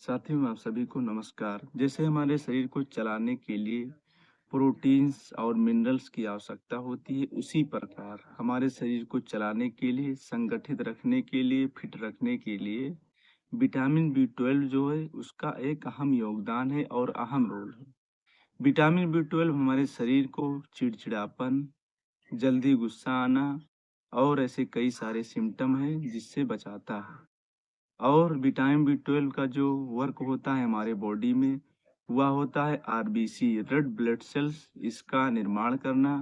साथियों आप सभी को नमस्कार। जैसे हमारे शरीर को चलाने के लिए प्रोटीन्स और मिनरल्स की आवश्यकता होती है, उसी प्रकार हमारे शरीर को चलाने के लिए, संगठित रखने के लिए, फिट रखने के लिए विटामिन बी 12 जो है उसका एक अहम योगदान है और अहम रोल है। विटामिन बी 12 हमारे शरीर को चिड़चिड़ापन, जल्दी गुस्सा आना और ऐसे कई सारे सिम्टम हैं जिससे बचाता है। और विटामिन बी 12 का जो वर्क होता है हमारे बॉडी में, वह होता है आरबीसी, रेड ब्लड सेल्स, इसका निर्माण करना,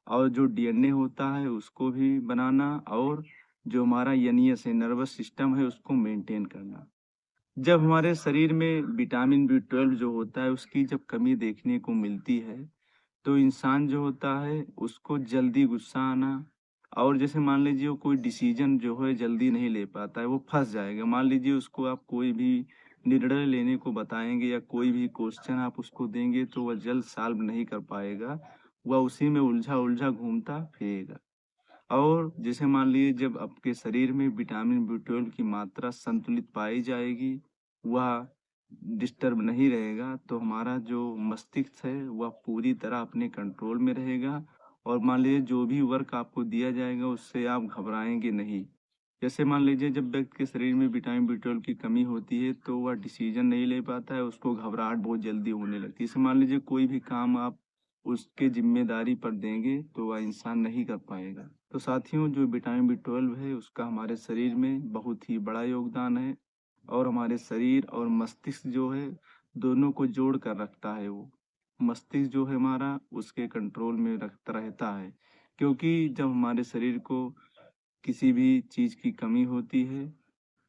और जो डीएनए होता है उसको भी बनाना, और जो हमारा एनईएस है, नर्वस सिस्टम है, उसको मेंटेन करना। जब हमारे शरीर में विटामिन बी 12 जो होता है उसकी जब कमी देखने को मिलती है, तो इंसान जो होता है उसको जल्दी गुस्सा आना, और जैसे मान लीजिए वो कोई डिसीजन जो है जल्दी नहीं ले पाता है, वो फंस जाएगा। मान लीजिए उसको आप कोई भी निर्णय लेने को बताएंगे या कोई भी क्वेश्चन आप उसको देंगे तो वह जल्द सॉल्व नहीं कर पाएगा, वह उसी में उलझा उलझा घूमता फिरेगा। और जैसे मान लीजिए जब आपके शरीर में विटामिन बी 12 की मात्रा संतुलित पाई जाएगी, वह डिस्टर्ब नहीं रहेगा, तो हमारा जो मस्तिष्क है वह पूरी तरह अपने कंट्रोल में रहेगा। और मान लीजिए जो भी वर्क आपको दिया जाएगा उससे आप घबराएंगे नहीं। जैसे मान लीजिए जब व्यक्ति के शरीर में विटामिन बी 12 की कमी होती है तो वह डिसीजन नहीं ले पाता है, उसको घबराहट बहुत जल्दी होने लगती है। जैसे मान लीजिए कोई भी काम आप उसके जिम्मेदारी पर देंगे तो वह इंसान नहीं कर पाएगा। तो साथियों, जो विटामिन बी 12 है उसका हमारे शरीर में बहुत ही बड़ा योगदान है, और हमारे शरीर और मस्तिष्क जो है दोनों को जोड़ कर रखता है। वो मस्तिष्क जो है हमारा उसके कंट्रोल में रखता रहता है, क्योंकि जब हमारे शरीर को किसी भी चीज़ की कमी होती है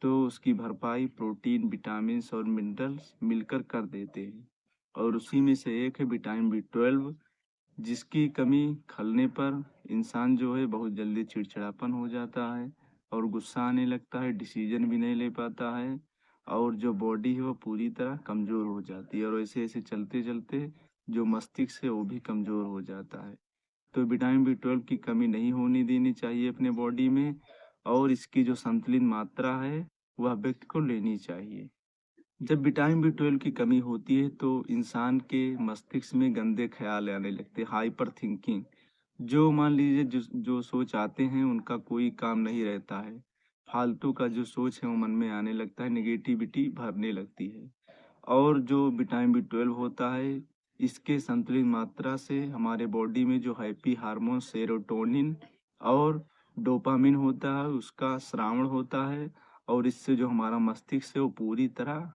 तो उसकी भरपाई प्रोटीन, विटामिन्स और मिनरल्स मिलकर कर देते हैं। और उसी में से एक है विटामिन बी 12, जिसकी कमी खलने पर इंसान जो है बहुत जल्दी चिड़चिड़ापन हो जाता है और गुस्सा आने लगता है, डिसीजन भी नहीं ले पाता है, और जो बॉडी है वो पूरी तरह कमज़ोर हो जाती है, और ऐसे ऐसे चलते चलते जो मस्तिष्क है वो भी कमज़ोर हो जाता है। तो विटामिन बी 12 की कमी नहीं होने देनी चाहिए अपने बॉडी में, और इसकी जो संतुलित मात्रा है वह व्यक्ति को लेनी चाहिए। जब विटामिन बी 12 की कमी होती है तो इंसान के मस्तिष्क में गंदे ख्याल आने लगते हैं, हाइपर थिंकिंग। जो मान लीजिए जो जो सोच आते हैं उनका कोई काम नहीं रहता है। फालतू का जो सोच है वो मन में आने लगता है, नेगेटिविटी भरने लगती है। और जो विटामिन बी 12 होता है, इसके संतुलित मात्रा से हमारे बॉडी में जो हैप्पी हार्मोन सेरोटोनिन और डोपामिन होता है उसका स्रावण होता है, और इससे जो हमारा मस्तिष्क है वो पूरी तरह